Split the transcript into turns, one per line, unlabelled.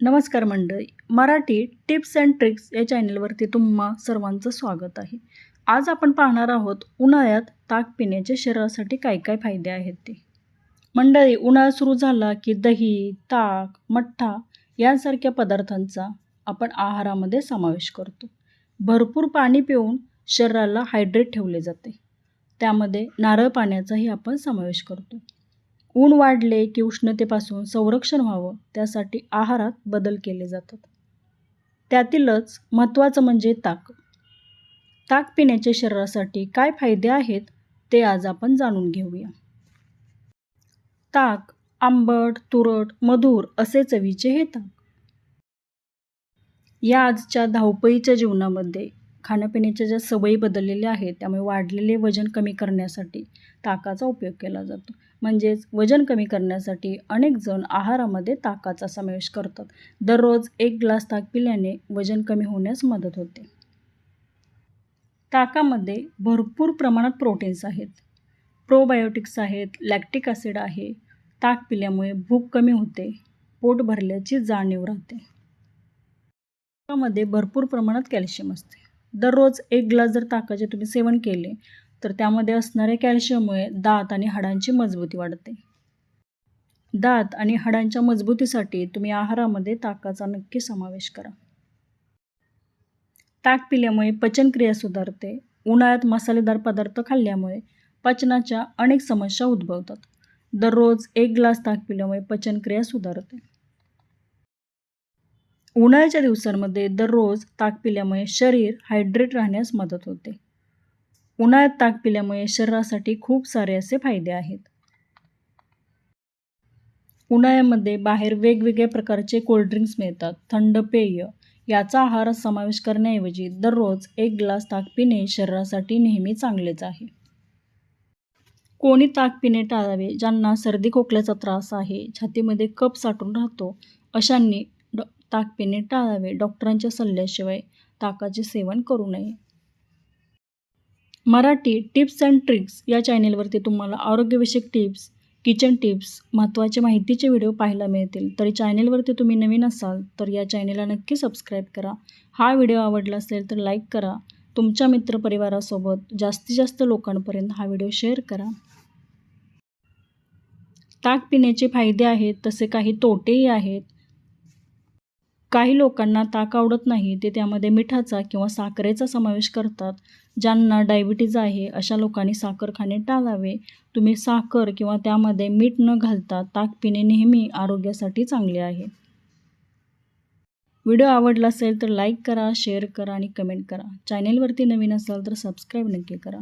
नमस्कार मंडळी, Marathi tips and tricks या चॅनलवरती तुम्हा सर्वांचं स्वागत आहे. आज आपण पाहणार आहोत उन्हाळ्यात ताक पिण्याचे शरीरासाठी काय काय फायदे आहेत ते. मंडळी, उन्हाळा सुरू झाला की दही, ताक, मठ्ठा यांसारख्या पदार्थांचा आपण आहारामध्ये समावेश करतो. भरपूर पाणी पिऊन शरीराला हायड्रेट ठेवले जाते. त्यामध्ये नारळ पाण्याचाही आपण समावेश करतो. ऊन वाढले की उष्णतेपासून संरक्षण व्हावं त्यासाठी आहारात बदल केले जातात. त्यातीलच महत्त्वाचं म्हणजे ताक. ताक पिण्याचे शरीरासाठी काय फायदे आहेत ते आज आपण जाणून घेऊया. ताक आंबट, तुरट, मधुर असे चवीचे हे ताक. या आजच्या धावपळीच्या जीवनामध्ये खाण्यापिण्याच्या ज्या सवयी बदललेल्या आहेत त्यामुळे वाढलेले वजन कमी करण्यासाठी ताकाचा उपयोग केला जातो. म्हणजेच वजन कमी करण्यासाठी अनेक जण आहारामध्ये ताकाचा समावेश करतात. दररोज 1 ग्लास ताक पिल्याने वजन कमी होण्यास मदत होते. ताकामध्ये भरपूर प्रमाणात प्रोटीन्स आहेत, प्रोबायोटिक्स आहेत, लॅक्टिक ॲसिड आहे. ताक पिल्यामुळे भूक कमी होते, पोट भरल्याची जाणीव राहते. ताकामध्ये भरपूर प्रमाणात कॅल्शियम असते. दररोज 1 ग्लास जर ताकाचे तुम्ही सेवन केले तर त्यामध्ये असणाऱ्या कॅल्शियममुळे दात आणि हाडांची मजबूती वाढते. दात आणि हाडांच्या मजबूतीसाठी तुम्ही आहारामध्ये ताकाचा नक्की समावेश करा. ताक पिल्यामुळे पचनक्रिया सुधारते. उन्हाळ्यात मसालेदार पदार्थ खाल्ल्यामुळे पचनाच्या अनेक समस्या उद्भवतात. दररोज 1 ग्लास ताक पिल्यामुळे पचनक्रिया सुधारते. उन्हाळ्याच्या दिवसांमध्ये दररोज ताक पिल्यामुळे शरीर हायड्रेट राहण्यास मदत होते. उन्हाळ्यात ताक पिल्यामुळे शरीरासाठी खूप सारे असे फायदे आहेत. उन्हाळ्यामध्ये बाहेर वेगवेगळ्या प्रकारचे कोल्ड्रिंक्स मिळतात, थंड पेय याचा आहारात समावेश करण्याऐवजी दररोज 1 ग्लास ताक पिणे शरीरासाठी नेहमी चांगलेच आहे. कोणी ताक पिणे टाळावे. ज्यांना सर्दी खोकल्याचा त्रास आहे, छातीमध्ये कफ साठून राहतो अशांनी ताक पिणे टाळावे. डॉक्टरांच्या सल्ल्याशिवाय ताकाचे सेवन करू नये. मराठी टिप्स अँड ट्रिक्स या चॅनेलवरती तुम्हाला आरोग्यविषयक टिप्स, किचन टिप्स, महत्त्वाचे माहितीचे व्हिडिओ पाहायला मिळतील. तरी चॅनेलवरती तुम्ही नवीन असाल तर या चॅनेलला नक्की सबस्क्राईब करा. हा व्हिडिओ आवडला असेल तर लाईक करा. तुमच्या मित्रपरिवारासोबत जास्तीत जास्त लोकांपर्यंत हा व्हिडिओ शेअर करा. ताक पिण्याचे फायदे आहेत तसे काही तोटेही आहेत. काही लोकांना ताक आवडत नाही, ते त्यामध्ये मिठाचा किंवा साखरेचा समावेश करतात. ज्यांना डायबिटीज आहे अशा लोकांनी साखर खाणे टाळावे. तुम्ही साखर किंवा त्यामध्ये मीठ न घालता ताक पिणे नेहमी आरोग्यासाठी चांगले आहे. व्हिडिओ आवडला असेल तर लाईक करा, शेअर करा आणि कमेंट करा. चॅनेलवरती नवीन असाल तर सबस्क्राईब नक्की करा.